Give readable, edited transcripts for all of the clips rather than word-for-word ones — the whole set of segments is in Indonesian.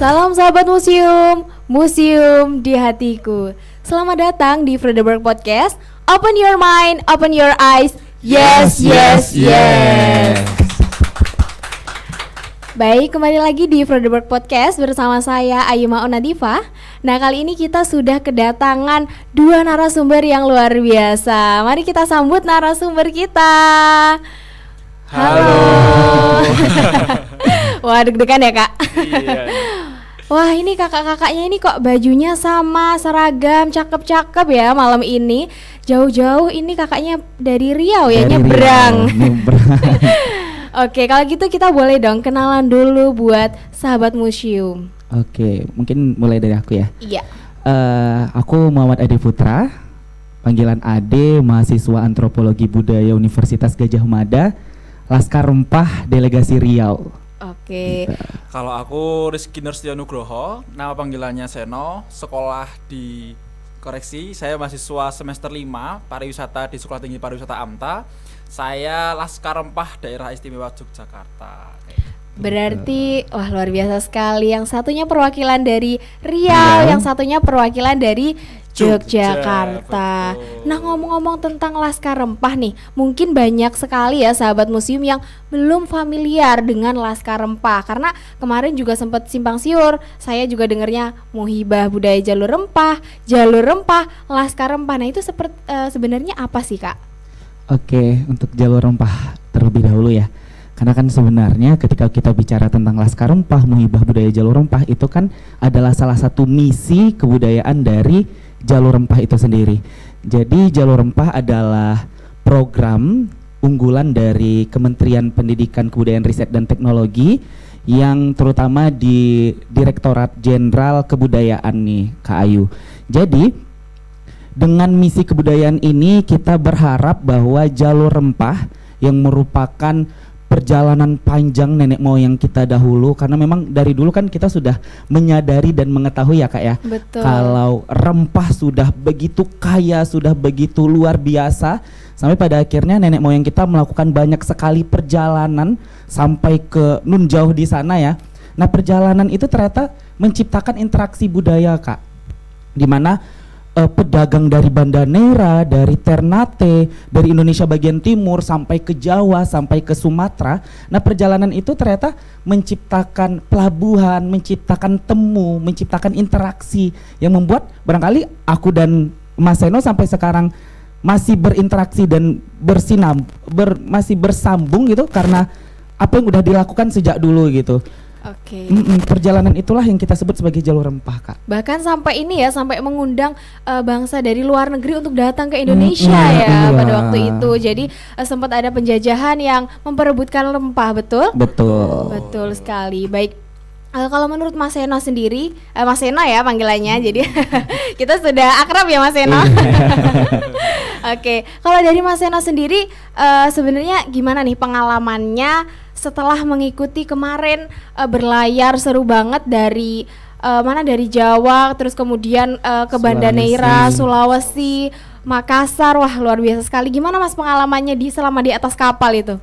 Salam sahabat museum, museum di hatiku. Selamat datang di Frederberg Podcast. Open your mind, open your eyes. Yes, yes, yes. Baik, kembali lagi di Frederberg Podcast bersama saya Ayuma Onadifa. Nah, kali ini kita sudah kedatangan dua narasumber yang luar biasa. Mari kita sambut narasumber kita. Halo. Wah, deg-degan ya, Kak? Iya. Wah, ini kakak-kakaknya ini kok bajunya sama, seragam, cakep-cakep ya malam ini. Jauh-jauh ini kakaknya dari Riau ya, nyebrang. Oke, kalau gitu kita boleh dong kenalan dulu buat sahabat museum. Oke, mungkin mulai dari aku ya. Iya. Aku Muhammad Ade Putra, panggilan Ade, mahasiswa Antropologi Budaya Universitas Gadjah Mada, Laskar Rempah Delegasi Riau. Oke. Kalau aku Rizky Nursetia Nugroho, nama panggilannya Seno, sekolah di saya mahasiswa semester 5 pariwisata di Sekolah Tinggi Pariwisata AMTA. Saya Laskar Rempah Daerah Istimewa Yogyakarta. Berarti wah luar biasa sekali. Yang satunya perwakilan dari Riau, yang satunya perwakilan dari Yogyakarta. Nah, ngomong-ngomong tentang Laskar Rempah nih, mungkin banyak sekali ya sahabat museum yang belum familiar dengan Laskar Rempah. Karena kemarin juga sempat simpang siur, saya juga dengarnya Muhibah Budaya Jalur Rempah, Laskar Rempah. Nah, itu sebenarnya apa sih, Kak? Oke, untuk Jalur Rempah terlebih dahulu ya. Karena kan sebenarnya ketika kita bicara tentang Laskar Rempah, Muhibah Budaya Jalur Rempah itu kan adalah salah satu misi kebudayaan dari Jalur Rempah itu sendiri. Jadi Jalur Rempah adalah program unggulan dari Kementerian Pendidikan Kebudayaan Riset dan Teknologi yang terutama di Direktorat Jenderal Kebudayaan nih, Kak Ayu. Jadi dengan misi kebudayaan ini kita berharap bahwa Jalur Rempah yang merupakan perjalanan panjang nenek moyang kita dahulu, karena memang dari dulu kan kita sudah menyadari dan mengetahui ya Kak ya. Betul. Kalau rempah sudah begitu kaya, sudah begitu luar biasa, sampai pada akhirnya nenek moyang kita melakukan banyak sekali perjalanan sampai ke nun jauh di sana ya. Nah, perjalanan itu ternyata menciptakan interaksi budaya Kak, dimana pedagang dari Banda Neira, dari Ternate, dari Indonesia bagian timur sampai ke Jawa, sampai ke Sumatera. Nah, perjalanan itu ternyata menciptakan pelabuhan, menciptakan temu, menciptakan interaksi yang membuat barangkali aku dan Mas Seno sampai sekarang masih berinteraksi dan masih bersambung gitu karena apa yang udah dilakukan sejak dulu gitu. Oke. Perjalanan itulah yang kita sebut sebagai Jalur Rempah Kak. Bahkan sampai ini ya, sampai mengundang bangsa dari luar negeri untuk datang ke Indonesia ya pada waktu itu. Jadi sempat ada penjajahan yang memperebutkan rempah, betul? Betul. Betul sekali. Baik. Kalau menurut Mas Seno sendiri, Mas Seno ya panggilannya, jadi kita sudah akrab ya Mas Seno. Oke, kalau dari Mas Seno sendiri sebenarnya gimana nih pengalamannya setelah mengikuti kemarin berlayar seru banget dari dari Jawa, terus kemudian ke Banda Neira, Sulawesi, Makassar, wah luar biasa sekali. Gimana Mas pengalamannya selama di atas kapal itu?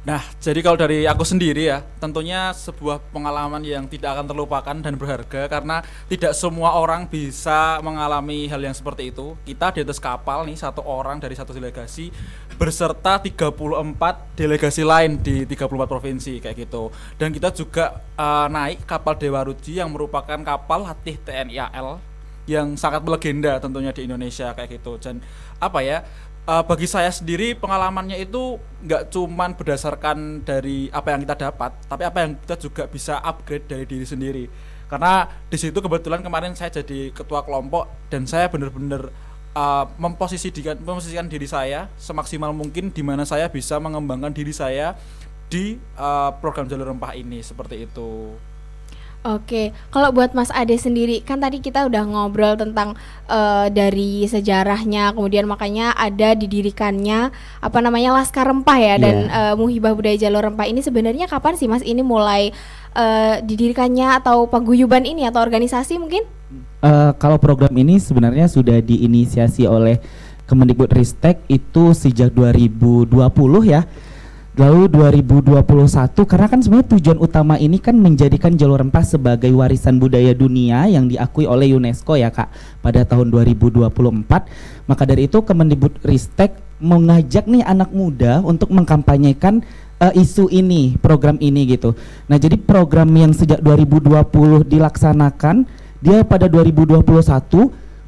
Nah, jadi kalau dari aku sendiri ya, tentunya sebuah pengalaman yang tidak akan terlupakan dan berharga karena tidak semua orang bisa mengalami hal yang seperti itu. Kita di atas kapal nih, satu orang dari satu delegasi berserta 34 delegasi lain di 34 provinsi kayak gitu. Dan kita juga naik kapal Dewa Ruci yang merupakan kapal latih TNI AL yang sangat melegenda tentunya di Indonesia kayak gitu. Dan apa ya, bagi saya sendiri pengalamannya itu nggak cuman berdasarkan dari apa yang kita dapat, tapi apa yang kita juga bisa upgrade dari diri sendiri. Karena di situ kebetulan kemarin saya jadi ketua kelompok dan saya benar-benar memposisikan diri saya semaksimal mungkin di mana saya bisa mengembangkan diri saya di program Jalur Rempah ini seperti itu. Oke, kalau buat Mas Ade sendiri, kan tadi kita udah ngobrol tentang dari sejarahnya, kemudian makanya ada didirikannya Laskar Rempah ya, dan Muhibah Budaya Jalur Rempah ini sebenarnya kapan sih Mas ini mulai didirikannya atau paguyuban ini atau organisasi mungkin? Kalau program ini sebenarnya sudah diinisiasi oleh Kemendikbud Ristek itu sejak 2020 ya. Lalu 2021 karena kan sebenarnya tujuan utama ini kan menjadikan Jalur Rempah sebagai warisan budaya dunia yang diakui oleh UNESCO ya Kak pada tahun 2024. Maka dari itu Kemendikbudristek mengajak nih anak muda untuk mengkampanyekan isu ini, program ini gitu. Nah, jadi program yang sejak 2020 dilaksanakan, dia pada 2021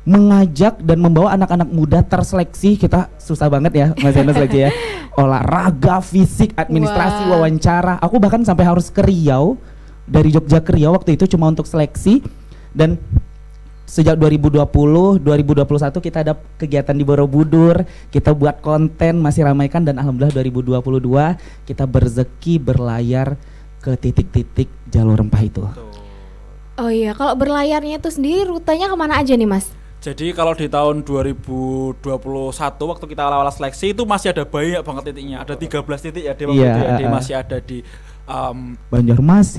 mengajak dan membawa anak-anak muda terseleksi. Kita susah banget ya Mas Eno seleksi ya, olahraga, fisik, administrasi, wawancara. Aku bahkan sampai harus ke Riau, dari Jogja ke Riau waktu itu cuma untuk seleksi. Dan sejak 2020, 2021 kita ada kegiatan di Borobudur, kita buat konten, masih ramaikan, dan alhamdulillah 2022 kita berzeki berlayar ke titik-titik Jalur Rempah itu. Oh iya, kalau berlayarnya itu sendiri rutenya kemana aja nih Mas? Jadi kalau di tahun 2021 waktu kita awal seleksi itu masih ada banyak banget titiknya. Ada 13 titik ya, masih ada di Banjarmasin,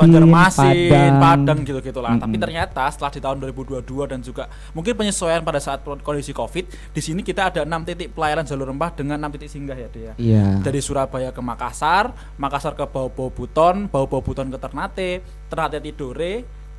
Padang gitu-gitulah. Tapi ternyata setelah di tahun 2022 dan juga mungkin penyesuaian pada saat kondisi Covid, di sini kita ada 6 titik pelayaran Jalur Rempah dengan 6 titik singgah ya Dea. Dari Surabaya ke Makassar, Makassar ke Bau Buton ke Ternate, Ternate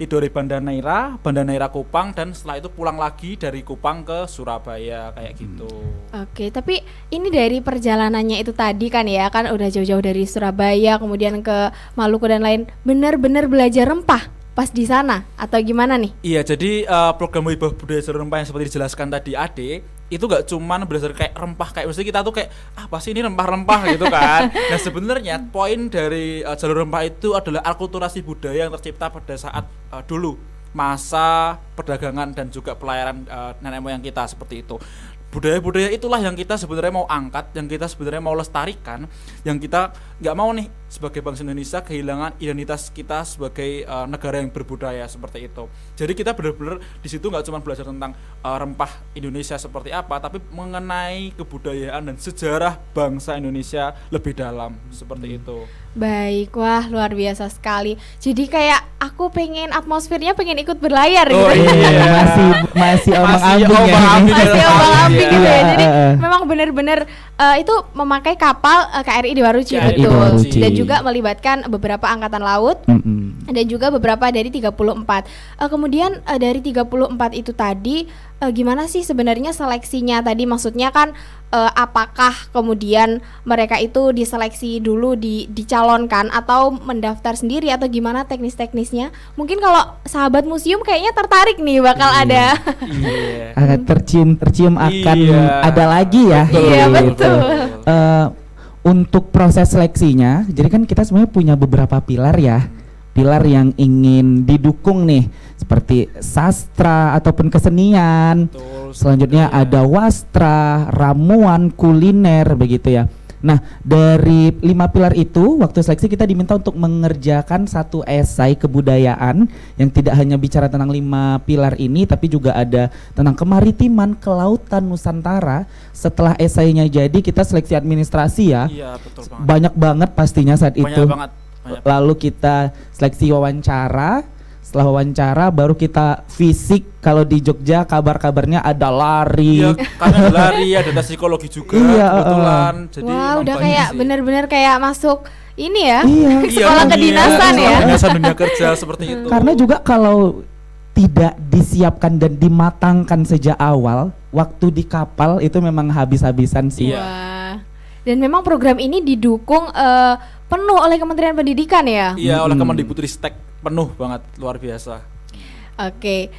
Tidore Banda Neira Kupang, dan setelah itu pulang lagi dari Kupang ke Surabaya kayak gitu. Oke, tapi ini dari perjalanannya itu tadi kan ya, kan udah jauh-jauh dari Surabaya kemudian ke Maluku dan lain, benar-benar belajar rempah pas di sana atau gimana nih? Iya, jadi program Wibah Budaya Jalur Rempah yang seperti dijelaskan tadi Ade itu gak cuman belajar kayak rempah, kayak mesti kita tuh kayak apa sih ini rempah-rempah gitu kan. Nah sebenarnya poin dari Jalur Rempah itu adalah akulturasi budaya yang tercipta pada saat dulu masa perdagangan dan juga pelayaran nenek moyang kita seperti itu. Budaya-budaya itulah yang kita sebenarnya mau angkat, yang kita sebenarnya mau lestarikan, yang kita nggak mau nih sebagai bangsa Indonesia kehilangan identitas kita sebagai negara yang berbudaya seperti itu. Jadi kita benar-benar di situ nggak cuma belajar tentang rempah Indonesia seperti apa, tapi mengenai kebudayaan dan sejarah bangsa Indonesia lebih dalam seperti itu. Baik, wah luar biasa sekali. Jadi kayak aku pengen atmosfernya pengen ikut berlayar gitu. Iya. masih ombang-ambing gitu ya. Jadi memang benar-benar itu memakai kapal KRI Dewa Ruci betul. Dan juga melibatkan beberapa angkatan laut dan juga beberapa dari 34. Kemudian dari 34 itu tadi gimana sih sebenarnya seleksinya tadi, maksudnya kan apakah kemudian mereka itu diseleksi dulu dicalonkan atau mendaftar sendiri atau gimana teknis-teknisnya? Mungkin kalau sahabat museum kayaknya tertarik nih bakal ada tercium akan ada lagi ya. Iya betul. Untuk proses seleksinya, jadi kan kita sebenarnya punya beberapa pilar ya. Pilar yang ingin didukung nih, seperti sastra ataupun kesenian. Selanjutnya ada wastra, ramuan, kuliner begitu ya. Nah, dari 5 pilar itu waktu seleksi kita diminta untuk mengerjakan satu esai kebudayaan yang tidak hanya bicara tentang 5 pilar ini, tapi juga ada tentang kemaritiman, kelautan Nusantara. Setelah esainya jadi, kita seleksi administrasi ya. Iya, betul banget. Banyak banget pastinya saat itu. Banyak. Lalu kita seleksi wawancara. Setelah wawancara baru kita fisik. Kalau di Jogja kabar-kabarnya ada lari. Iya, karena ada lari, ada tes psikologi juga. Kebetulan. Jadi wah, udah kayak benar-benar kayak masuk ini ya. Sekolah kedinasan ya. Kedinasan dunia kerja seperti itu. Karena juga kalau tidak disiapkan dan dimatangkan sejak awal, waktu di kapal itu memang habis-habisan sih. Wah. Dan memang program ini didukung penuh oleh Kementerian Pendidikan ya? Iya, oleh Kemendikbudristek penuh banget, luar biasa. Oke,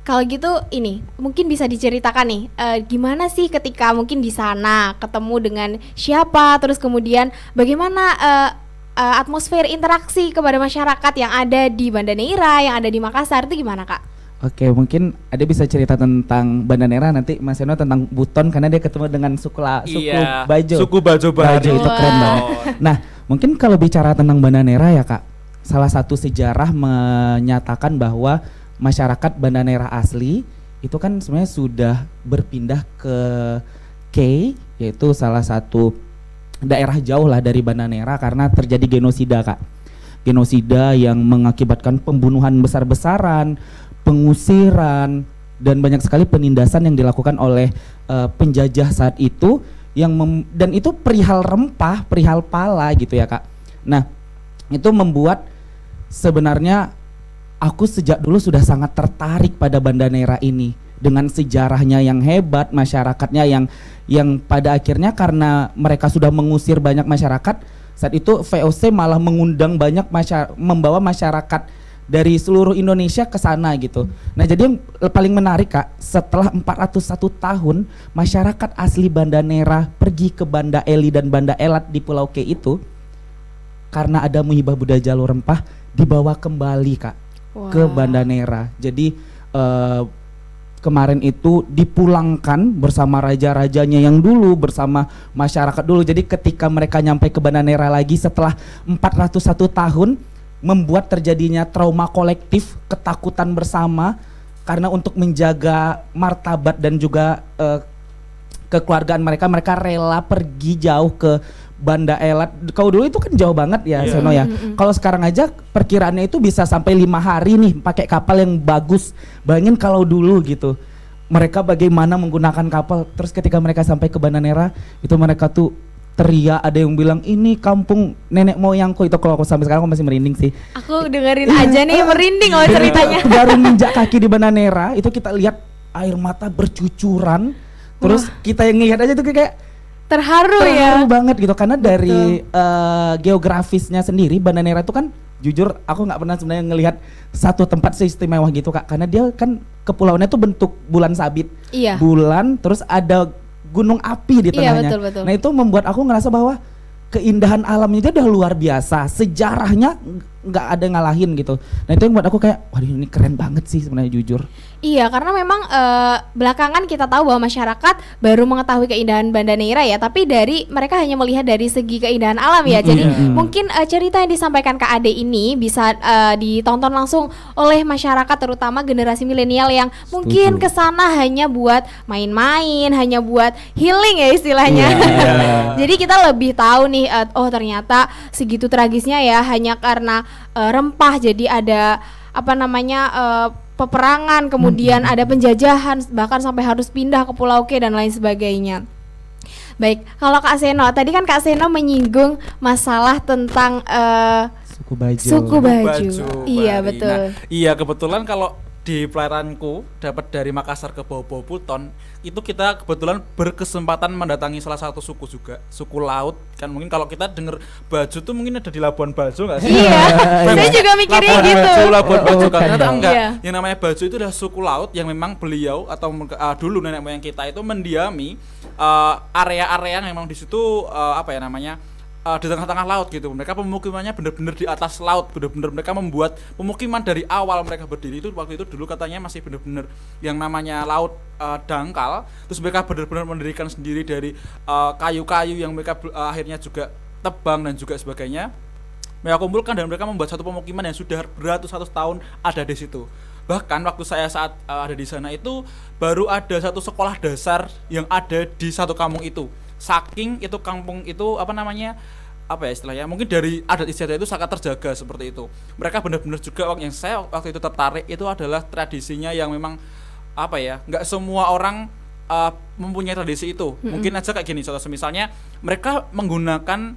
kalau gitu ini mungkin bisa diceritakan nih, gimana sih ketika mungkin di sana ketemu dengan siapa, terus kemudian bagaimana atmosfer interaksi kepada masyarakat yang ada di Banda Neira, yang ada di Makassar itu gimana Kak? Oke, mungkin ada bisa cerita tentang Banda Neira, nanti Mas Eno tentang Buton karena dia ketemu dengan suku Bajo. Suku Bajo itu keren banget. Nah, mungkin kalau bicara tentang Banda Neira ya Kak, salah satu sejarah menyatakan bahwa masyarakat Banda Neira asli itu kan sebenarnya sudah berpindah ke Kei, yaitu salah satu daerah jauh lah dari Banda Neira karena terjadi genosida Kak. Genosida yang mengakibatkan pembunuhan besar-besaran, pengusiran, dan banyak sekali penindasan yang dilakukan oleh penjajah saat itu, dan itu perihal rempah, perihal pala gitu ya Kak. Nah, itu membuat sebenarnya aku sejak dulu sudah sangat tertarik pada Banda Neira ini dengan sejarahnya yang hebat, masyarakatnya yang pada akhirnya karena mereka sudah mengusir banyak masyarakat, saat itu VOC malah mengundang banyak membawa masyarakat dari seluruh Indonesia ke sana gitu. Nah, jadi yang paling menarik Kak, setelah 401 tahun masyarakat asli Banda Neira pergi ke Banda Eli dan Banda Elat di Pulau K itu, karena ada Muhibah Budaya Jalur Rempah, dibawa kembali Kak ke Banda Neira. Jadi kemarin itu dipulangkan bersama raja-rajanya yang dulu, bersama masyarakat dulu. Jadi ketika mereka nyampe ke Banda Neira lagi setelah 401 tahun, membuat terjadinya trauma kolektif, ketakutan bersama, karena untuk menjaga martabat dan juga kekeluargaan mereka rela pergi jauh ke Banda Elat. Kalau dulu itu kan jauh banget ya, Seno ya. Kalau sekarang aja perkiraannya itu bisa sampai 5 hari nih pakai kapal yang bagus. Bayangin kalau dulu gitu, mereka bagaimana menggunakan kapal. Terus ketika mereka sampai ke Banda Neira, itu mereka tuh teriak, ada yang bilang ini kampung nenek moyangku. Itu kalau aku sampai sekarang aku masih merinding sih. Aku dengerin aja nih merinding kalau ceritanya. Baru menginjak kaki di Banda Neira itu kita lihat air mata bercucuran. Terus kita yang ngelihat aja tuh kayak terharu banget gitu, karena dari geografisnya sendiri Banda Neira itu kan jujur aku nggak pernah sebenarnya ngelihat satu tempat seistimewa gitu Kak, karena dia kan kepulauannya tuh bentuk bulan sabit. Bulan terus ada gunung api di tengahnya. Betul. Nah, itu membuat aku ngerasa bahwa keindahan alamnya itu udah luar biasa, sejarahnya nggak ada ngalahin gitu. Nah, itu yang buat aku kayak, waduh ini keren banget sih sebenarnya jujur. Iya, karena memang belakangan kita tahu bahwa masyarakat baru mengetahui keindahan Banda Neira ya, tapi mereka hanya melihat dari segi keindahan alam ya. Jadi mungkin cerita yang disampaikan Kak Ade ini bisa ditonton langsung oleh masyarakat, terutama generasi milenial yang mungkin kesana hanya buat main-main, hanya buat healing ya istilahnya. Jadi kita lebih tahu nih, oh ternyata segitu tragisnya ya, hanya karena rempah. Jadi ada peperangan, kemudian ada penjajahan, bahkan sampai harus pindah ke Pulau K dan lain sebagainya. Baik, kalau Kak Seno, tadi kan Kak Seno menyinggung masalah tentang suku baju. Iya, betul. Nah, iya, kebetulan kalau di pelayaranku dapat dari Makassar ke Bau-Bau Puton, itu kita kebetulan berkesempatan mendatangi salah satu suku juga, suku laut. Kan mungkin kalau kita dengar baju tuh mungkin ada di Labuan Bajo nggak sih? Iya, saya juga mikirnya gitu. Labuan Bajo kan, ternyata enggak. Yang namanya Bajo itu adalah suku laut yang memang beliau atau dulu nenek moyang kita itu mendiami area-area yang memang di situ di tengah-tengah laut gitu. Mereka pemukimannya benar-benar di atas laut, benar-benar mereka membuat pemukiman dari awal mereka berdiri itu waktu itu dulu katanya masih benar-benar yang namanya laut dangkal. Terus mereka benar-benar mendirikan sendiri dari kayu-kayu yang mereka akhirnya juga tebang dan juga sebagainya. Mereka kumpulkan dan mereka membuat satu pemukiman yang sudah beratus-ratus tahun ada di situ. Bahkan waktu saya saat ada di sana itu baru ada satu sekolah dasar yang ada di satu kampung itu. Saking itu kampung itu istilahnya mungkin dari adat istiadat itu sangat terjaga seperti itu. Mereka benar-benar juga yang saya waktu itu tertarik itu adalah tradisinya yang memang nggak semua orang mempunyai tradisi itu. Mungkin aja kayak gini contoh misalnya mereka menggunakan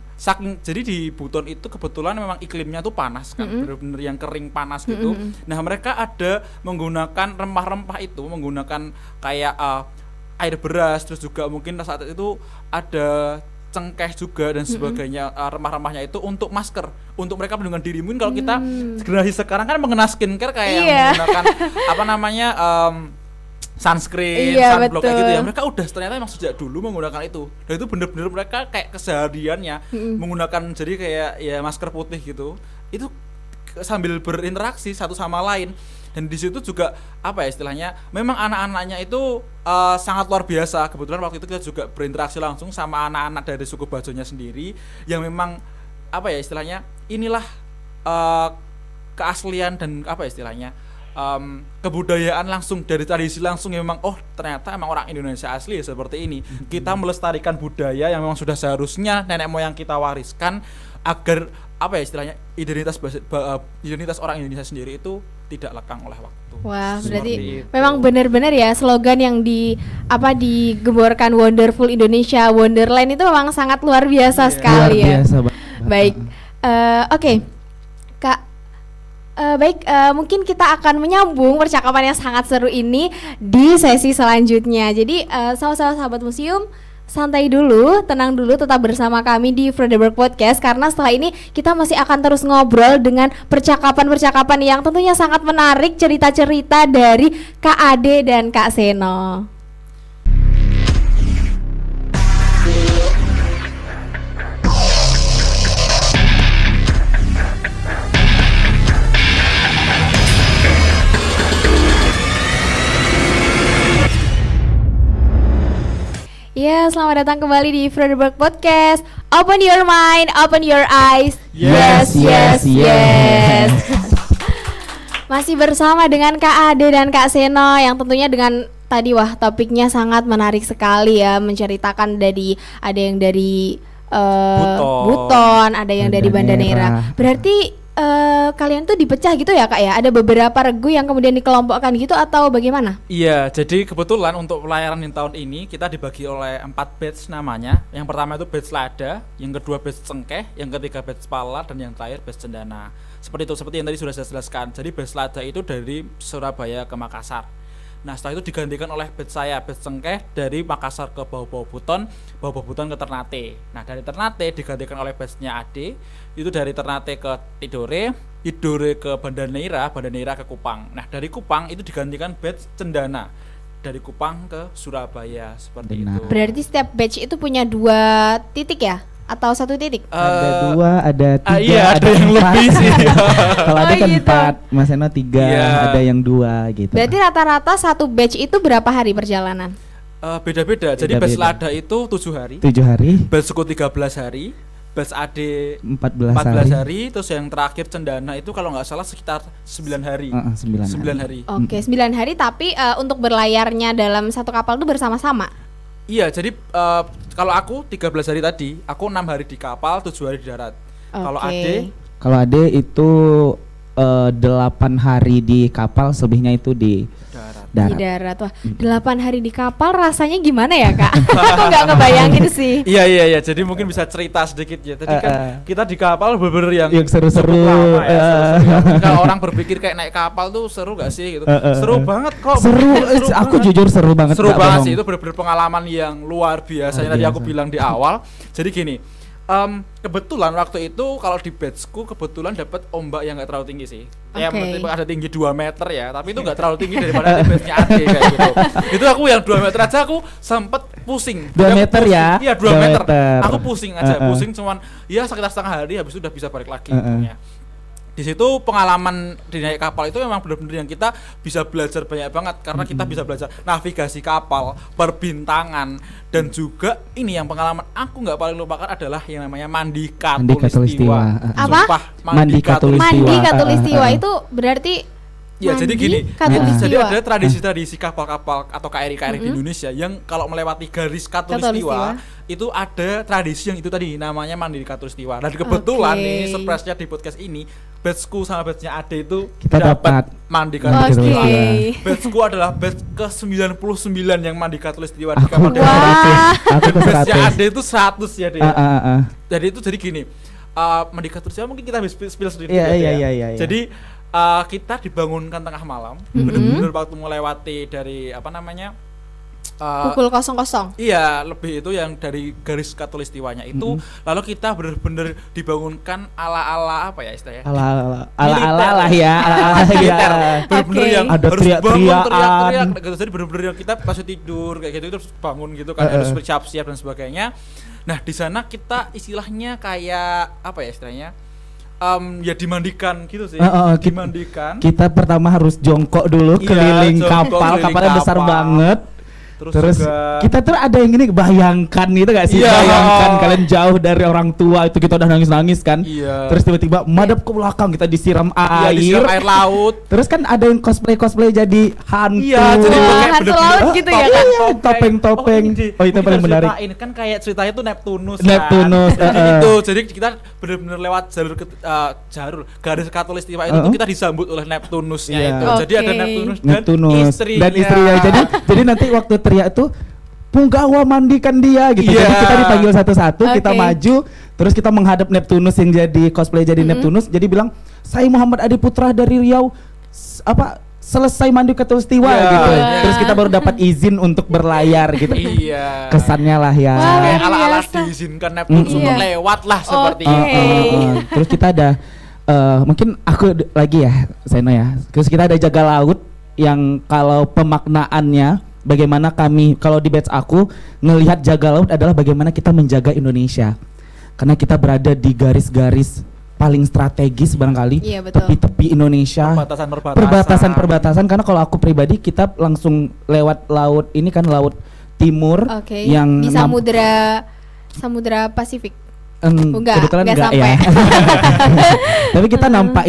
jadi di Buton itu kebetulan memang iklimnya tuh panas kan, benar-benar yang kering panas gitu. Nah, mereka ada menggunakan rempah-rempah itu, menggunakan kayak air beras, terus juga mungkin saat itu ada cengkeh juga dan sebagainya, rempah-rempahnya itu untuk masker, untuk mereka melindungi diri. Mungkin kalau kita generasi sekarang kan mengenal skincare kayak menggunakan sunscreen, sunblock kayak gitu ya. Mereka udah ternyata emang sejak dulu menggunakan itu. Dan itu bener-bener mereka kayak kesehariannya menggunakan jadi kayak ya masker putih gitu. Itu sambil berinteraksi satu sama lain. Dan di situ juga istilahnya memang anak-anaknya itu sangat luar biasa. Kebetulan waktu itu kita juga berinteraksi langsung sama anak-anak dari suku Bajonya sendiri yang memang istilahnya inilah keaslian dan istilahnya kebudayaan langsung dari tradisi langsung yang memang ternyata emang orang Indonesia asli seperti ini. Kita melestarikan budaya yang memang sudah seharusnya nenek moyang kita wariskan agar apa ya istilahnya, identitas orang Indonesia sendiri itu tidak lekang oleh waktu. Wah, Seperti berarti itu. memang benar-benar ya slogan yang digemborkan Wonderful Indonesia Wonderland itu memang sangat luar biasa Iya. sekali Luar ya. biasa banget. Baik, oke, Kak. Baik, mungkin kita akan menyambung percakapan yang sangat seru ini di sesi selanjutnya. Jadi, sama-sama sahabat museum, santai dulu, tenang dulu, tetap bersama kami di Frodeberg Podcast karena setelah ini kita masih akan terus ngobrol dengan percakapan-percakapan yang tentunya sangat menarik, cerita-cerita dari Kak Ade dan Kak Seno. Ya, selamat datang kembali di Frodeberg Podcast. Open your mind, open your eyes. Yes, yes, yes. Masih bersama dengan Kak Ade dan Kak Seno yang tentunya dengan tadi topiknya sangat menarik sekali ya, menceritakan ada yang dari Buton, ada yang dari Banda Neira. Berarti kalian tuh dipecah gitu ya Kak ya? Ada beberapa regu yang kemudian dikelompokkan gitu atau bagaimana? Iya, jadi kebetulan untuk pelayaran di tahun ini kita dibagi oleh 4 batch namanya. Yang pertama itu batch Lada, yang kedua batch Cengkeh, yang ketiga batch Pala, dan yang terakhir batch Cendana. Seperti itu, seperti yang tadi sudah saya jelaskan. Jadi batch Lada itu dari Surabaya ke Makassar. Nah, setelah itu digantikan oleh batch saya, batch Cengkeh dari Makassar ke Bau Buton ke Ternate. Nah, dari Ternate digantikan oleh batchnya Ade, itu dari Ternate ke Tidore ke Banda Neira ke Kupang. Nah, dari Kupang itu digantikan batch Cendana dari Kupang ke Surabaya, seperti Benar. itu. Berarti setiap batch itu punya 2 titik ya? Atau 1 titik? Ada 2, ada 3, iya, ada yang empat. lebih sih. Kalau ada Oh, kan gitu. 4, Mas Eno 3, Iya. ada yang 2 gitu. Berarti rata-rata 1 batch itu berapa hari perjalanan? Beda-beda. Jadi batch Beda-beda. Lada itu 7 hari, 7 hari, batchku 13 hari, batch Ade 14 14 hari. hari, terus yang terakhir Cendana itu kalau nggak salah sekitar 9 hari. 9 9 hari. hari. Oke, 9 hari tapi untuk berlayarnya dalam satu kapal itu bersama-sama. Iya, jadi kalau aku 13 hari tadi, aku 6 hari di kapal, 7 hari di darat. Kalau Oke. Ade Kalau Ade itu 8 hari di kapal, selebihnya itu di darat. Di darat. darat. Wah, 8 hari di kapal rasanya gimana ya, Kak? Aku nggak ngebayangin sih. Iya, jadi mungkin bisa cerita sedikit ya. Tadi kan kita di kapal bener-bener yang seru-seru. cukup lama ya, seru-seru ya. Kalau orang berpikir kayak naik kapal tuh seru gak sih gitu. Seru banget kok. Seru, bener-bener aku banget. jujur seru banget. Seru nggak banget bohong. sih, itu bener-bener pengalaman yang luar biasa yang Luar tadi aku biasa. bilang di awal. Jadi gini, kebetulan waktu itu kalau di batchku kebetulan dapat ombak yang nggak terlalu tinggi sih. Ya Oke. tipe ada tinggi 2 meter ya, tapi itu nggak terlalu tinggi daripada di batchnya Ade kayak gitu. Itu aku yang 2 meter aja aku sempet pusing. 2 Jadi aku meter pusing. ya? Iya 2 2 meter. meter. Aku pusing aja, Uh-uh. pusing cuman ya sekitar setengah hari habis itu udah bisa balik lagi Uh-uh. untungnya. Di situ pengalaman di naik kapal itu memang benar-benar yang kita bisa belajar banyak banget karena kita bisa belajar navigasi kapal, perbintangan, dan juga ini yang pengalaman aku nggak paling lupakan adalah yang namanya mandi Katulistiwa. katulistiwa. Apa? Sumpah, Mandi katulistiwa. Mandi Istiwa. Katulistiwa itu berarti Ya jadi mandi gini, Katulistiwa. jadi ada tradisi-tradisi kapal-kapal atau KRI-KRI di Indonesia yang kalau melewati garis Katulistiwa. katulistiwa itu ada tradisi yang itu tadi namanya mandi katulistiwa. Dan kebetulan Oke. ini surprise-nya di podcast ini, batchku sama batchnya Ade itu Kita dapat mandi Oke. katulistiwa. Katulistiwa. Batchku adalah batch ke-99 yang mandi katulistiwa di Aku kapal. ke Wah. 100. Aku ke Batchnya 100. Ade itu 100 ya deh. Jadi gini, mandi katulistiwa mungkin kita habis spill sedikit Iya, ya, iya, Dea. iya. Jadi kita dibangunkan tengah malam, bener-bener waktu melewati dari apa namanya pukul 00. iya lebih itu yang dari garis katulistiwanya itu, lalu kita bener-bener dibangunkan ala-ala apa ya istilahnya? Ala-ala lah ya. Ala-ala Militer. ya. Bener-bener Oke. yang Ada harus bangun teriak-teriakan. teriak-teriak gitu. Jadi bener-bener yang kita pas tidur kayak gitu terus bangun gitu kan, harus bersiap-siap dan sebagainya. Nah di sana kita istilahnya kayak apa ya istilahnya? Ya dimandikan gitu sih. Dimandikan. Kita pertama harus jongkok dulu Iya, keliling jongkok kapal, keliling kapalnya besar kapal. banget. Terus juga kita tuh ada yang gini, bayangkan itu gak sih? Iya. Bayangkan kalian jauh dari orang tua, itu kita udah nangis-nangis kan. Iya. Terus tiba-tiba madep ke belakang, kita disiram iya, air. disiram air laut. Terus kan ada yang cosplay jadi hantu. Iya, jadi Wah, pakai hantu bener-bener laut gitu ya, Kak? topeng. Topeng-topeng. Oh, itu paling menarik. Ini kan kayak ceritanya tuh Neptunus. Neptunus, Kan? Jadi itu, jadi kita benar-benar lewat garis katulistiwa itu tuh kita disambut oleh Neptunusnya Iya. itu. Jadi ada Oke. Neptunus Neptunus dan istrinya. istrinya. Jadi nanti waktu teriak tuh Punggawa mandikan dia gitu. Iya. Jadi kita dipanggil satu-satu, kita Oke. maju, terus kita menghadap Neptunus yang jadi cosplay jadi Neptunus. Jadi bilang, "Saya Muhammad Adi Putra dari Riau. Selesai mandi katulistiwa Iya. gitu." Wah. Terus kita baru dapat izin untuk berlayar gitu. Iya. Kesannya lah ya. Wah, Kayak luar ala-ala biasa. diizinkan Neptunus Iya. untuk lewat lah seperti Oke. itu. Terus kita ada mungkin aku lagi ya Seno ya. Terus kita ada jaga laut yang kalau pemaknaannya bagaimana kami kalau di batch aku ngelihat jaga laut adalah bagaimana kita menjaga Indonesia. Karena kita berada di garis-garis paling strategis barangkali, Iya, betul. tepi-tepi Indonesia. Perbatasan karena kalau aku pribadi kita langsung lewat laut ini kan laut timur Oke. yang di Samudra Pasifik. Enggak, kebetulan enggak enggak ya. Tapi kita nampak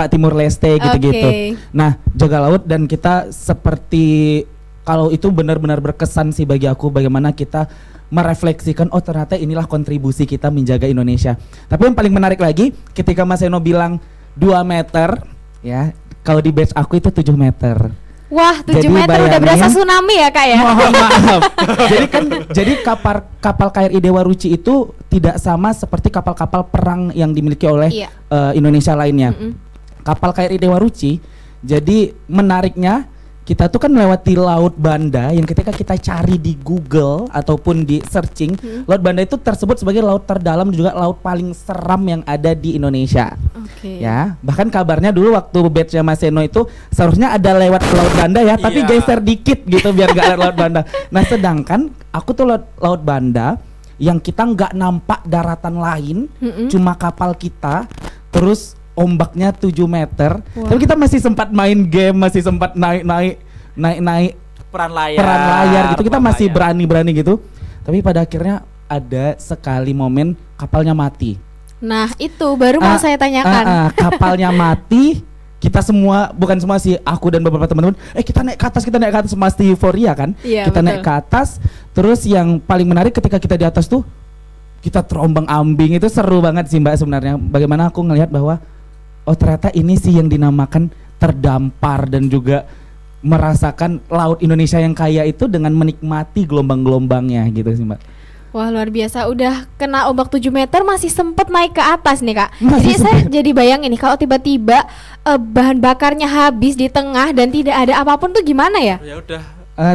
Timur Leste gitu-gitu. Oke. Nah, jaga laut dan kita seperti kalau itu benar-benar berkesan sih bagi aku bagaimana kita merefleksikan ternyata inilah kontribusi kita menjaga Indonesia. Tapi yang paling menarik lagi ketika Mas Eno bilang 2 meter ya, kalau di batch aku itu 7 meter. Wah, 7 Jadi meter udah berasa bayangin- tsunami ya, Kak ya? Mohon maaf. Jadi kapal KRI Dewa Ruci itu tidak sama seperti kapal-kapal perang yang dimiliki oleh Iya. Indonesia lainnya. Mm-mm. Kapal KRI Dewa Ruci, jadi menariknya kita tuh kan melewati Laut Banda yang ketika kita cari di Google ataupun di searching, Laut Banda itu tersebut sebagai laut terdalam dan juga laut paling seram yang ada di Indonesia. Oke. Ya, bahkan kabarnya dulu waktu batch-nya Mas Eno itu seharusnya ada lewat Laut Banda ya, tapi Iya. geser dikit gitu biar nggak lewat Laut Banda. Nah, sedangkan aku tuh Laut Banda yang kita nggak nampak daratan lain, Mm-mm. cuma kapal kita, terus ombaknya 7 meter, Wah. tapi kita masih sempat main game, masih sempat naik Peran layar. peran layar gitu, kita peran masih layar. berani gitu. Tapi pada akhirnya ada sekali momen kapalnya mati. Nah, itu baru mau saya tanyakan. Kapalnya mati, kita semua, bukan semua sih, aku dan beberapa teman-teman, kita naik ke atas, pasti euforia kan? Iya, Kita betul. naik ke atas, terus yang paling menarik ketika kita di atas tuh, kita terombang-ambing, itu seru banget sih Mbak sebenarnya. Bagaimana aku ngelihat bahwa, ternyata ini sih yang dinamakan terdampar dan juga merasakan laut Indonesia yang kaya itu dengan menikmati gelombang-gelombangnya gitu sih Mbak. Wah, luar biasa, udah kena ombak 7 meter masih sempet naik ke atas nih, Kak. Masih Jadi saya sempet. jadi bayangin nih kalau tiba-tiba bahan bakarnya habis di tengah dan tidak ada apapun tuh gimana ya? Ya udah.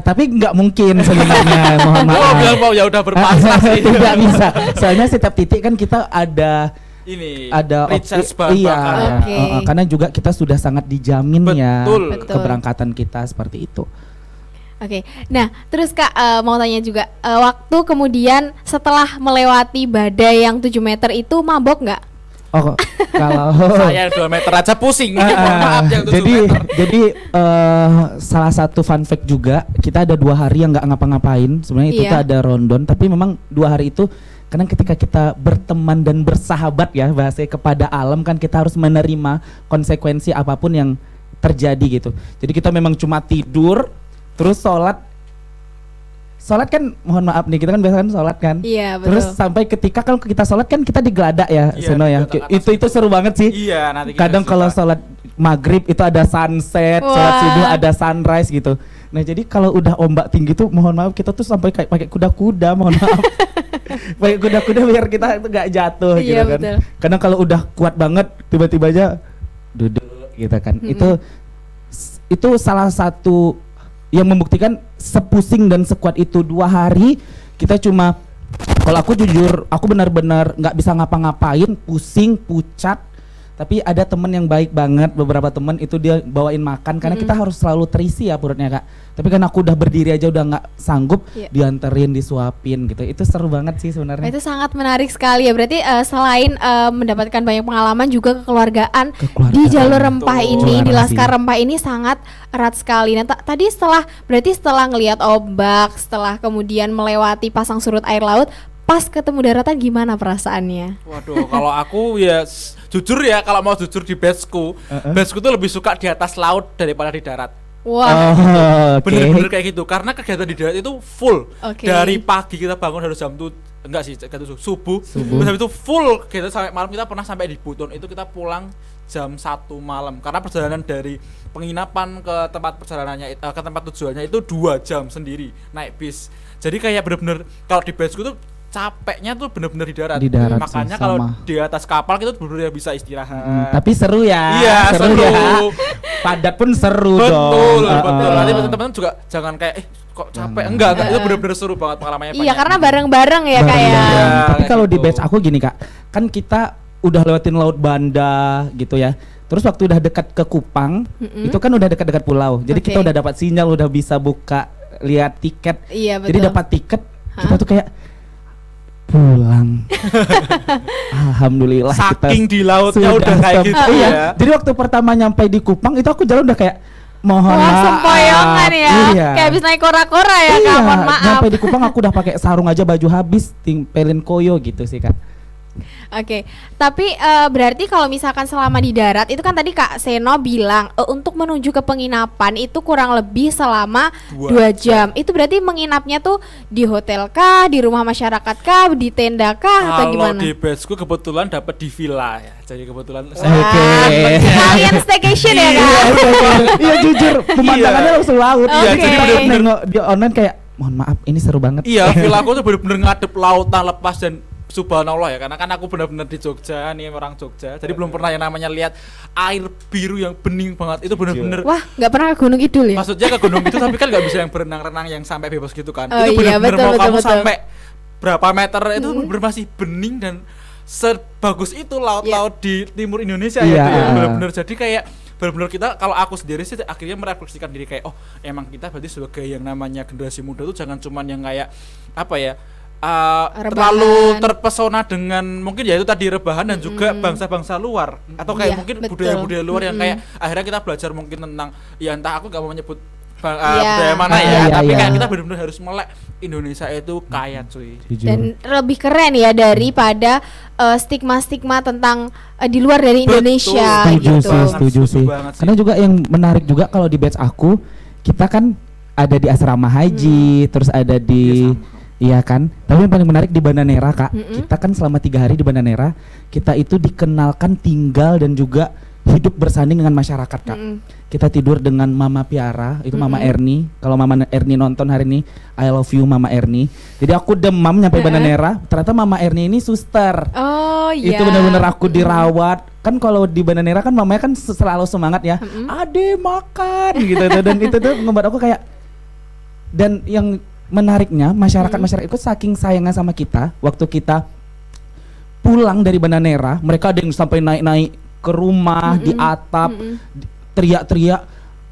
Tapi nggak mungkin sebenarnya, mohon Oh, maaf. bilang mau ya udah berpasrah sih. Tidak bisa. Soalnya setiap titik kan kita ada Ini opsi- recharge bahan iya, bakar. Oke. karena juga kita sudah sangat dijamin ya Betul. Betul. keberangkatan kita seperti itu. Oke, nah terus Kak mau tanya juga, waktu kemudian setelah melewati badai yang 7 meter itu mabok nggak? Oh, kalau Saya 2 meter aja pusing. Mohon maaf yang 7 jadi meter. salah satu fun fact juga, kita ada 2 hari yang nggak ngapa-ngapain. Sebenarnya itu Iya. tuh ada rondon, tapi memang 2 hari itu karena ketika kita berteman dan bersahabat ya bahasanya kepada alam, kan kita harus menerima konsekuensi apapun yang terjadi gitu. Jadi kita memang cuma tidur, terus sholat kan, mohon maaf nih, kita kan biasa kan sholat kan. Iya, betul. Terus sampai ketika kalau kita sholat kan kita digeladak ya, Iya, Seno ya. digeladak atas Itu seru banget sih. Iya, nanti kita Kadang kalau cerita. sholat maghrib itu ada sunset, sholat Wah. subuh ada sunrise gitu. Nah jadi kalau udah ombak tinggi tuh, mohon maaf kita tuh sampai kayak pakai kuda-kuda, mohon maaf. Pakai kuda-kuda biar kita itu nggak jatuh Iya, gitu kan. betul. Kadang kalau udah kuat banget tiba-tiba aja duduk gitu kan. Itu salah satu yang membuktikan sepusing dan sekuat itu 2 hari kita cuma, kalau aku jujur aku benar-benar nggak bisa ngapa-ngapain, pusing, pucat, Tapi ada temen yang baik banget, beberapa temen itu dia bawain makan karena kita harus selalu terisi ya perutnya Kak. Tapi kan aku udah berdiri aja udah nggak sanggup, dianterin, disuapin gitu. Itu seru banget sih sebenarnya. Itu sangat menarik sekali ya. Berarti selain mendapatkan banyak pengalaman juga kekeluargaan di jalur rempah ini, di Laskar Rempah ini sangat erat sekali. Nah tadi setelah ngelihat ombak, setelah kemudian melewati pasang surut air laut, pas ketemu daratan gimana perasaannya? Waduh, kalau aku ya jujur ya, kalau mau jujur di batchku tuh lebih suka di atas laut daripada di darat. Wah, bener-bener kayak gitu. Karena kegiatan di darat itu full. Dari pagi kita bangun harus jam subuh. Terus habis itu full kita sampai malam. Kita pernah sampai di Buton itu kita pulang jam 1 malam. Karena perjalanan dari penginapan ke tempat perjalanannya ke tempat tujuannya itu 2 jam sendiri naik bis. Jadi kayak bener-bener kalau di batchku tuh capeknya tuh bener-bener di darat. Makanya kalau di atas kapal kita bener-bener bisa istirahat. Tapi seru ya. Iya, seru. Ya. Padat pun seru dong. Betul. Nanti teman-teman juga jangan kayak kok capek. Enggak, itu bener-bener seru banget pengalamannya. Iya, karena bareng-bareng ya Kak ya. Tapi kalau di batch aku gini Kak, kan kita udah lewatin Laut Banda gitu ya. Terus waktu udah dekat ke Kupang, itu kan udah dekat-dekat pulau. Jadi kita udah dapat sinyal, udah bisa buka lihat tiket. Iya, betul. Jadi dapat tiket, kita tuh kayak pulang. Alhamdulillah. Saking di lautnya udah kayak gitu ya. Jadi waktu pertama nyampe di Kupang itu aku jalan udah kayak mohon maaf. Sempoyongan ya. Iya. Kayak habis naik kora-kora ya Kak, mohon maaf. Nyampe di Kupang aku udah pakai sarung aja, baju habis, pelin koyo gitu sih Kak. Oke, tapi berarti kalau misalkan selama di darat itu kan tadi Kak Seno bilang untuk menuju ke penginapan itu kurang lebih selama 2 jam. Itu berarti menginapnya tuh di hotel kah, di rumah masyarakat kah, di tenda kah, atau gimana? Kalau di batchku kebetulan dapat di villa ya. Jadi kebetulan kalian staycation ya Kak? Iya jujur, pemandangannya langsung laut. Iya, jadi bener-bener nengok di online kayak mohon maaf ini seru banget. Iya, villa aku tuh bener-bener ngadep lautan lepas dan subhanallah ya, karena kan aku benar-benar di Jogja nih, orang Jogja, jadi belum pernah yang namanya lihat air biru yang bening banget. Itu benar-benar wah, nggak pernah ke Gunung Kidul ya? Maksudnya ke Gunung Kidul tapi kan nggak bisa yang berenang-renang yang sampai bebas gitu kan. Oh, itu benar-benar mau kamu betul. sampai berapa meter itu benar masih bening dan sebagus itu laut-laut di timur Indonesia ya, itu ya benar-benar. Jadi kayak benar-benar kita, kalau aku sendiri sih akhirnya merefleksikan diri kayak emang kita berarti sebagai yang namanya generasi muda tuh jangan cuman yang kayak apa ya, terlalu terpesona dengan mungkin ya itu tadi rebahan dan juga bangsa-bangsa luar atau kayak mungkin budaya-budaya luar yang kayak akhirnya kita belajar mungkin tentang ya entah aku gak mau menyebut budaya mana tapi kayak kita benar-benar harus melek Indonesia itu kaya cuy. Dan lebih keren ya daripada stigma-stigma tentang di luar dari Indonesia. Setuju sih. Karena juga yang menarik juga kalau di batch aku, kita kan ada di asrama haji, terus ada di iya kan, tapi yang paling menarik di Banda Neira Kak, kita kan selama 3 hari di Banda Neira, kita itu dikenalkan tinggal dan juga hidup bersanding dengan masyarakat Kak. Kita tidur dengan Mama Piara, itu Mama Erni. Kalau Mama Erni nonton hari ini, I love you Mama Erni. Jadi aku demam nyampe Banda Neira, ternyata Mama Erni ini suster. Oh iya. Itu benar-benar aku dirawat. Kan kalau di Banda Neira kan mamanya kan selalu semangat ya, ade makan gitu, dan itu tuh membuat aku kayak, dan yang menariknya masyarakat itu saking sayangnya sama kita, waktu kita pulang dari Banda Neira, mereka ada yang sampai naik-naik ke rumah di atap, teriak-teriak,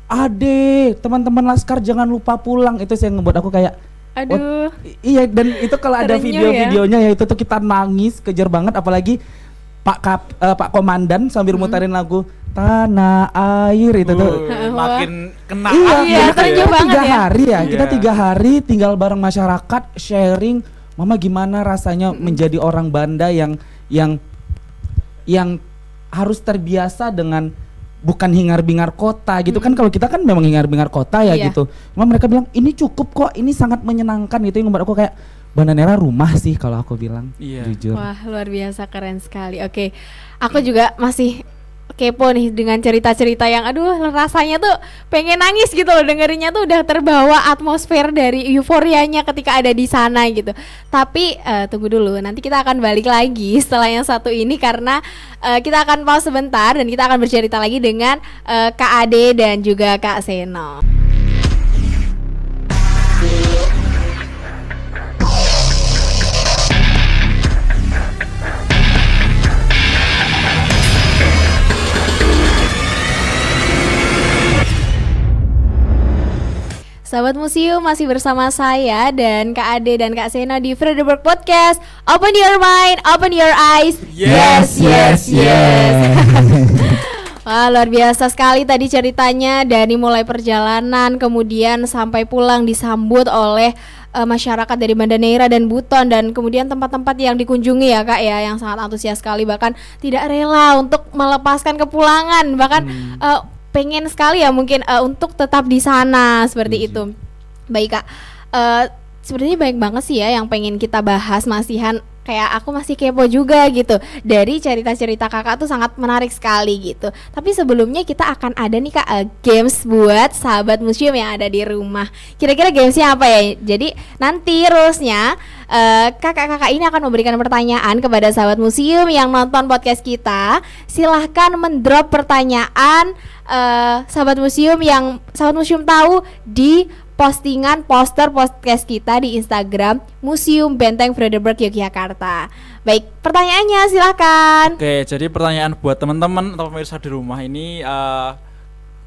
"Ade, teman-teman Laskar jangan lupa pulang." Itu sih yang ngebuat aku kayak, aduh. Iya, dan itu kalau ada video-videonya ya itu tuh kita nangis kejar banget, apalagi Pak Komandan sambil mutarin lagu Tanah Air itu tuh makin kena. Iya, gitu banget 3 hari ya. Kita 3 hari tinggal bareng masyarakat, sharing, Mama gimana rasanya menjadi orang Banda yang harus terbiasa dengan bukan hingar-bingar kota gitu kan. Kalau kita kan memang hingar-bingar kota ya gitu. Cuma mereka bilang ini cukup kok, ini sangat menyenangkan gitu. Yang membuat aku kayak Banda Neira rumah sih kalau aku bilang. Jujur. Wah, luar biasa, keren sekali. Oke, aku juga masih kepo nih dengan cerita-cerita yang aduh rasanya tuh pengen nangis gitu loh, dengerinnya tuh udah terbawa atmosfer dari euforianya ketika ada di sana gitu. Tapi tunggu dulu, nanti kita akan balik lagi setelah yang satu ini karena kita akan pause sebentar dan kita akan bercerita lagi dengan Kak Ade dan juga Kak Seno. Sahabat Museum, masih bersama saya dan Kak Ade dan Kak Sena di Frederberg Podcast. Open your mind, open your eyes. Yes, yes, yes. Wah, luar biasa sekali tadi ceritanya, dari mulai perjalanan kemudian sampai pulang disambut oleh masyarakat dari Banda Neira dan Buton, dan kemudian tempat-tempat yang dikunjungi ya Kak ya, yang sangat antusias sekali, bahkan tidak rela untuk melepaskan kepulangan, bahkan pengen sekali ya mungkin untuk tetap di sana seperti itu. Baik Kak, sebenarnya banyak banget sih ya yang pengen kita bahas, masihan kayak aku masih kepo juga gitu. Dari cerita-cerita kakak tuh sangat menarik sekali gitu. Tapi sebelumnya kita akan ada nih Kak games buat sahabat museum yang ada di rumah. Kira-kira gamesnya apa ya? Jadi nanti rulesnya kakak-kakak ini akan memberikan pertanyaan kepada sahabat museum yang nonton podcast kita. Silahkan mendrop pertanyaan sahabat museum yang sahabat museum tahu di postingan poster podcast kita di Instagram Museum Benteng Frederberg Yogyakarta. Baik, pertanyaannya silakan. Oke, jadi pertanyaan buat teman-teman atau pemirsa di rumah ini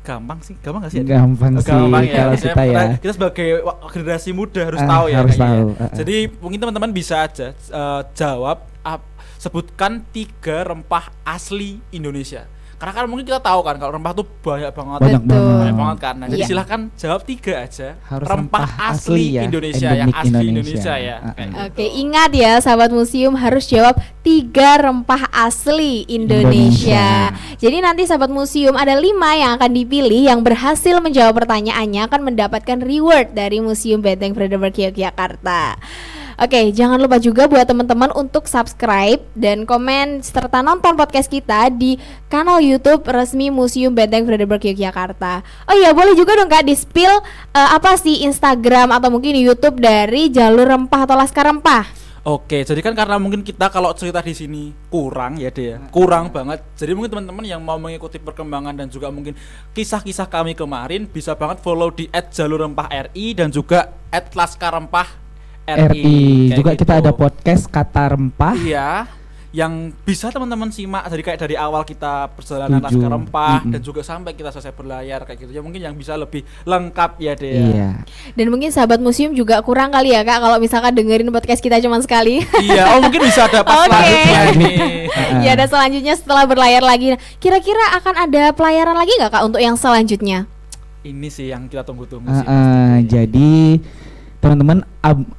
gampang nggak sih? Gampang sih kalau kita ya. Kita sebagai generasi muda harus tahu ya. Harus tahu. Jadi mungkin teman-teman bisa aja jawab, sebutkan 3 rempah asli Indonesia. Karena kan mungkin kita tahu kan kalau rempah tuh banyak banget. Banyak banget kan. Nah, jadi silahkan jawab 3 aja. Harus rempah asli ya, Indonesia yang asli Indonesia ya. Oke, ingat ya sahabat museum harus jawab 3 rempah asli Indonesia. Jadi nanti sahabat museum ada 5 yang akan dipilih yang berhasil menjawab pertanyaannya akan mendapatkan reward dari Museum Benteng Frederberg Yogyakarta. Oke, jangan lupa juga buat teman-teman untuk subscribe dan komen serta nonton podcast kita di kanal YouTube resmi Museum Benteng Frederberg Yogyakarta. Oh iya, boleh juga dong Kak di-spill apa sih Instagram atau mungkin YouTube dari Jalur Rempah atau Laskar Rempah? Oke, jadi kan karena mungkin kita kalau cerita di sini kurang ya deh, kurang banget. Jadi mungkin teman-teman yang mau mengikuti perkembangan dan juga mungkin kisah-kisah kami kemarin bisa banget follow di @jalurrempah.ri dan juga @laskarrempah RI. Juga gitu. kita ada podcast Kata Rempah. Iya, yang bisa teman-teman simak dari awal kita perjalanan Laskar Rempah dan juga sampai kita selesai berlayar kayak gitu. Ya mungkin yang bisa lebih lengkap ya deh. Iya. Dan mungkin sahabat museum juga kurang kali ya Kak kalau misalkan dengerin podcast kita cuma sekali. Iya, mungkin bisa ada pas selanjutnya ini. Iya, ada selanjutnya setelah berlayar lagi. Nah, kira-kira akan ada pelayaran lagi nggak Kak untuk yang selanjutnya? Ini sih yang kita tunggu-tunggu sih. Jadi teman-teman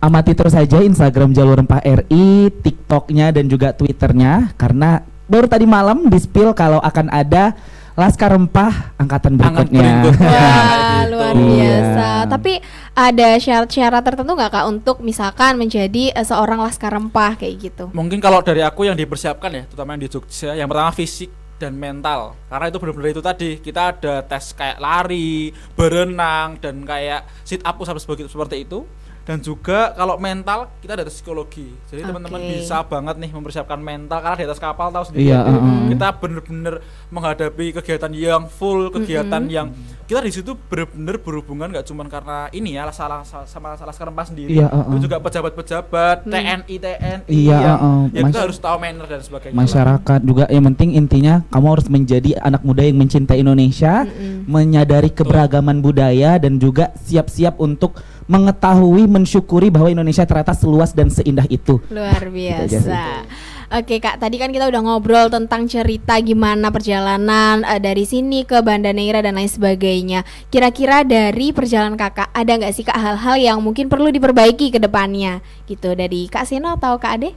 amati terus saja Instagram Jalur Rempah RI, TikToknya dan juga Twitternya, karena baru tadi malam di-spill kalau akan ada Laskar Rempah angkatan berikutnya. Wah, luar biasa. Tapi ada syarat-syarat tertentu nggak Kak untuk misalkan menjadi seorang Laskar Rempah kayak gitu? Mungkin kalau dari aku yang dipersiapkan ya, terutama yang di Jogja, yang pertama fisik dan mental. Karena itu benar-benar itu tadi, kita ada tes kayak lari, berenang dan kayak sit up sampai seperti itu. Dan juga kalau mental kita ada tes psikologi. Jadi teman-teman bisa banget nih mempersiapkan mental karena di atas kapal tahu sendiri. Kita benar-benar menghadapi kegiatan yang full, kegiatan yang kita di situ benar-benar berhubungan nggak cuma karena ini ya sama Laskar Rempah sendiri. Itu juga pejabat-pejabat, TNI yang kita harus tahu manner dan sebagainya. Masyarakat juga yang penting intinya kamu harus menjadi anak muda yang mencintai Indonesia, menyadari keberagaman budaya dan juga siap-siap untuk mengetahui, mensyukuri bahwa Indonesia ternyata seluas dan seindah itu. Luar biasa. Oke Kak, tadi kan kita udah ngobrol tentang cerita gimana perjalanan dari sini ke Banda Neira dan lain sebagainya. Kira-kira dari perjalanan Kakak ada nggak sih Kak hal-hal yang mungkin perlu diperbaiki ke depannya gitu, dari Kak Sena atau Kak Ade?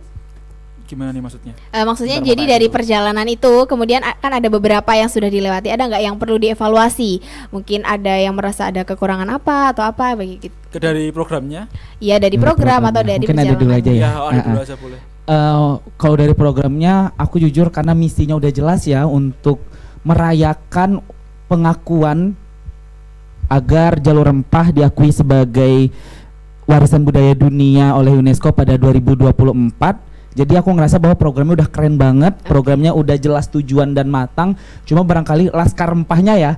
Gimana nih maksudnya? Maksudnya jadi dari perjalanan itu kemudian kan ada beberapa yang sudah dilewati, ada nggak yang perlu dievaluasi? Mungkin ada yang merasa ada kekurangan apa atau apa begitu? Dari programnya? Iya, dari program atau dari mungkin perjalanan. ada dulu aja ya. Ada dulu aja boleh. Kalau dari programnya aku jujur karena misinya udah jelas ya, untuk merayakan pengakuan agar Jalur Rempah diakui sebagai warisan budaya dunia oleh UNESCO pada 2024. Jadi aku ngerasa bahwa programnya udah keren banget, programnya udah jelas tujuan dan matang. Cuma barangkali Laskar Rempahnya ya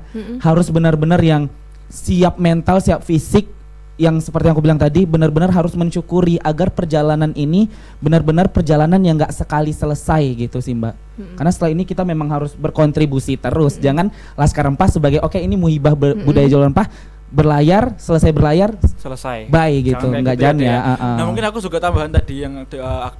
harus benar-benar yang siap mental, siap fisik, yang seperti yang aku bilang tadi, benar-benar harus mensyukuri agar perjalanan ini benar-benar perjalanan yang nggak sekali selesai gitu sih Mbak. Karena setelah ini kita memang harus berkontribusi terus. Jangan Laskar Rempah sebagai oke ini muhibah budaya Jalur Rempah, berlayar, selesai berlayar selesai. bye gitu, nggak kayak jangan gitu ya. Nah mungkin aku juga tambahan tadi yang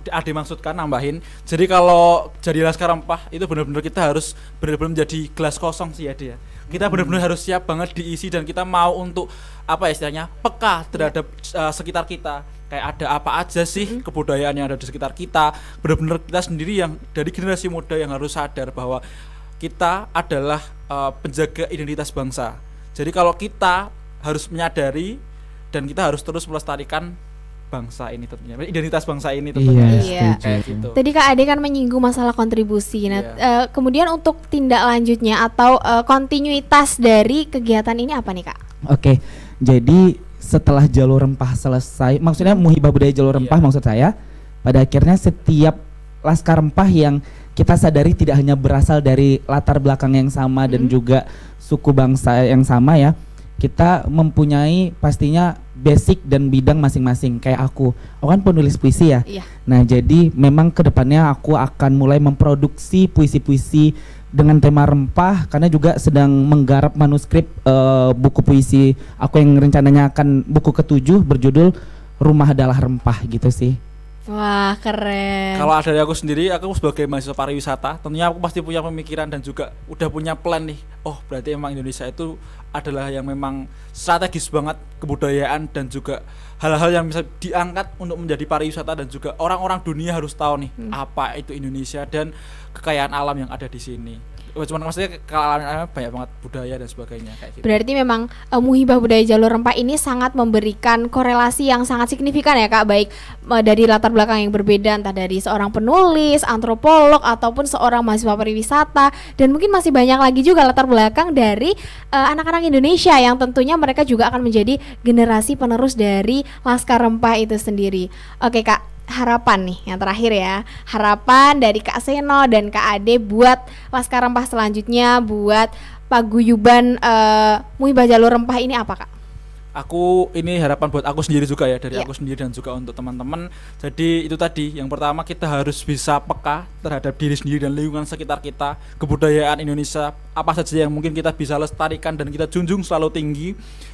Ade maksudkan, nambahin. Jadi kalau jadi Laskar Rempah itu benar-benar kita harus benar-benar menjadi gelas kosong sih ya dia. Kita benar-benar harus siap banget diisi, dan kita mau untuk apa istilahnya peka terhadap sekitar kita. Kayak ada apa aja sih kebudayaan yang ada di sekitar kita. Benar-benar kita sendiri yang dari generasi muda yang harus sadar bahwa kita adalah penjaga identitas bangsa. Jadi kalau kita harus menyadari dan kita harus terus melestarikan bangsa ini tentunya, identitas bangsa ini tentunya. Iya. Kayak gitu. Tadi Kak Ade kan menyinggung masalah kontribusi. Nah, kemudian untuk tindak lanjutnya atau kontinuitas dari kegiatan ini apa nih Kak? Oke, jadi setelah Jalur Rempah selesai, maksudnya Muhibah Budaya Jalur Rempah maksud saya, pada akhirnya setiap Laskar Rempah yang kita sadari tidak hanya berasal dari latar belakang yang sama dan juga suku bangsa yang sama ya, kita mempunyai pastinya basic dan bidang masing-masing. Kayak aku kan penulis puisi ya. Iya. Nah jadi memang kedepannya aku akan mulai memproduksi puisi-puisi dengan tema rempah, karena juga sedang menggarap manuskrip buku puisi aku yang rencananya akan buku ke-7 berjudul Rumah Adalah Rempah gitu sih. Wah keren. Kalau dari aku sendiri, aku sebagai mahasiswa pariwisata, tentunya aku pasti punya pemikiran dan juga udah punya plan nih. Oh berarti emang Indonesia itu adalah yang memang strategis banget kebudayaan dan juga hal-hal yang bisa diangkat untuk menjadi pariwisata, dan juga orang-orang dunia harus tahu nih apa itu Indonesia dan kekayaan alam yang ada di sini. Cuman maksudnya kekayaan banyak banget budaya dan sebagainya kayak gitu. Berarti memang Muhibah Budaya Jalur Rempah ini sangat memberikan korelasi yang sangat signifikan ya Kak, baik dari latar belakang yang berbeda, entah dari seorang penulis, antropolog ataupun seorang mahasiswa pariwisata, dan mungkin masih banyak lagi juga latar belakang dari anak-anak Indonesia yang tentunya mereka juga akan menjadi generasi penerus dari Laskar Rempah itu sendiri. Oke Kak, harapan nih yang terakhir ya, harapan dari Kak Seno dan Kak Ade buat Laskar Rempah selanjutnya, buat paguyuban Muhibah Jalur Rempah ini apa Kak? Aku ini harapan buat aku sendiri juga ya, dari Iya. aku sendiri dan juga untuk teman-teman. Jadi itu tadi, yang pertama kita harus bisa peka terhadap diri sendiri dan lingkungan sekitar kita, kebudayaan Indonesia apa saja yang mungkin kita bisa lestarikan dan kita junjung selalu tinggi,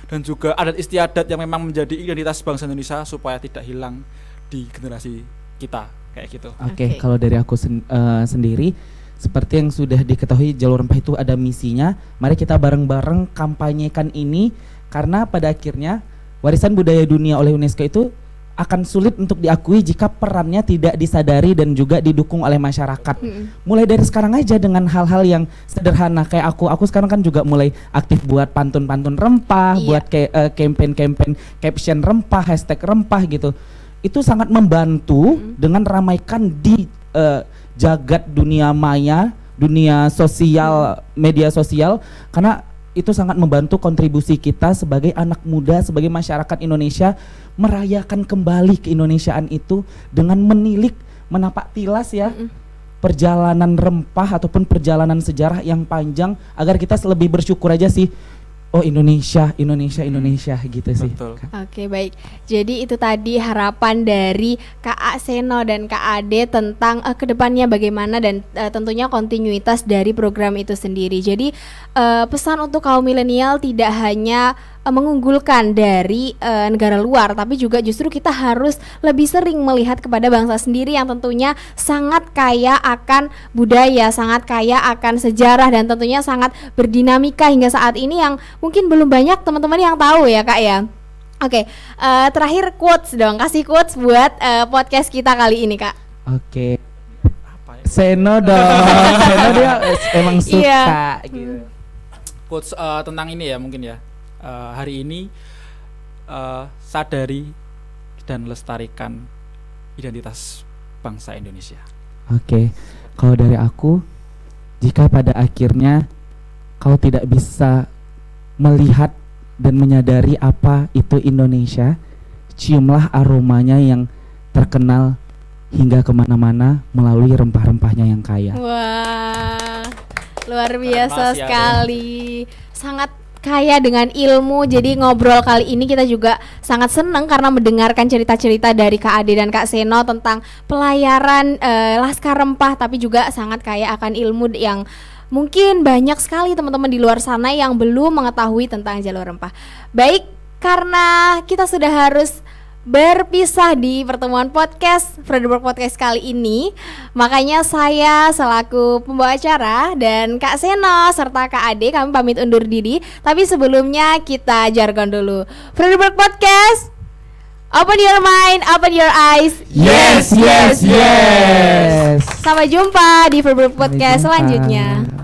dan juga adat istiadat yang memang menjadi identitas bangsa Indonesia supaya tidak hilang di generasi kita kayak gitu. Oke, kalau dari aku sendiri, seperti yang sudah diketahui Jalur Rempah itu ada misinya. Mari kita bareng-bareng kampanyekan ini, karena pada akhirnya warisan budaya dunia oleh UNESCO itu akan sulit untuk diakui jika perannya tidak disadari dan juga didukung oleh masyarakat. Mulai dari sekarang aja dengan hal-hal yang sederhana kayak aku sekarang kan juga mulai aktif buat pantun-pantun rempah, buat kayak campaign-campaign caption rempah, hashtag rempah gitu. Itu sangat membantu dengan ramaikan di jagat dunia maya, dunia sosial, media sosial, karena itu sangat membantu kontribusi kita sebagai anak muda, sebagai masyarakat Indonesia merayakan kembali keindonesiaan itu dengan menilik, menapak tilas ya perjalanan rempah ataupun perjalanan sejarah yang panjang, agar kita lebih bersyukur aja sih. Oh Indonesia gitu sih. Betul. Oke baik, jadi itu tadi harapan dari Kak Seno dan Kak Ade tentang kedepannya bagaimana, dan tentunya kontinuitas dari program itu sendiri. Jadi pesan untuk kaum milenial tidak hanya mengunggulkan dari negara luar, tapi juga justru kita harus lebih sering melihat kepada bangsa sendiri yang tentunya sangat kaya akan budaya, sangat kaya akan sejarah, dan tentunya sangat berdinamika hingga saat ini yang mungkin belum banyak teman-teman yang tahu ya Kak ya. Oke, terakhir quotes dong, kasih quotes buat podcast kita kali ini Kak. Oke. Apa ya? Seno dong. Seno dia emang suka gitu. Quotes tentang ini ya mungkin ya. Hari ini sadari dan lestarikan identitas bangsa Indonesia. Oke, kalau dari aku, jika pada akhirnya kau tidak bisa melihat dan menyadari apa itu Indonesia, ciumlah aromanya yang terkenal hingga kemana-mana melalui rempah-rempahnya yang kaya. Wah, luar biasa Masih ada. sekali, sangat kaya dengan ilmu. Jadi ngobrol kali ini kita juga sangat senang karena mendengarkan cerita-cerita dari Kak Ade dan Kak Seno tentang pelayaran Laskar Rempah, tapi juga sangat kaya akan ilmu yang mungkin banyak sekali teman-teman di luar sana yang belum mengetahui tentang jalur rempah. Baik, karena kita sudah harus berpisah di pertemuan podcast Frederick Podcast kali ini, makanya saya selaku pembawa acara dan Kak Seno serta Kak Ade kami pamit undur diri. Tapi sebelumnya kita jargon dulu. Frederick Podcast, open your mind, open your eyes. Yes, yes, yes. Sampai jumpa di Frederick Podcast selanjutnya.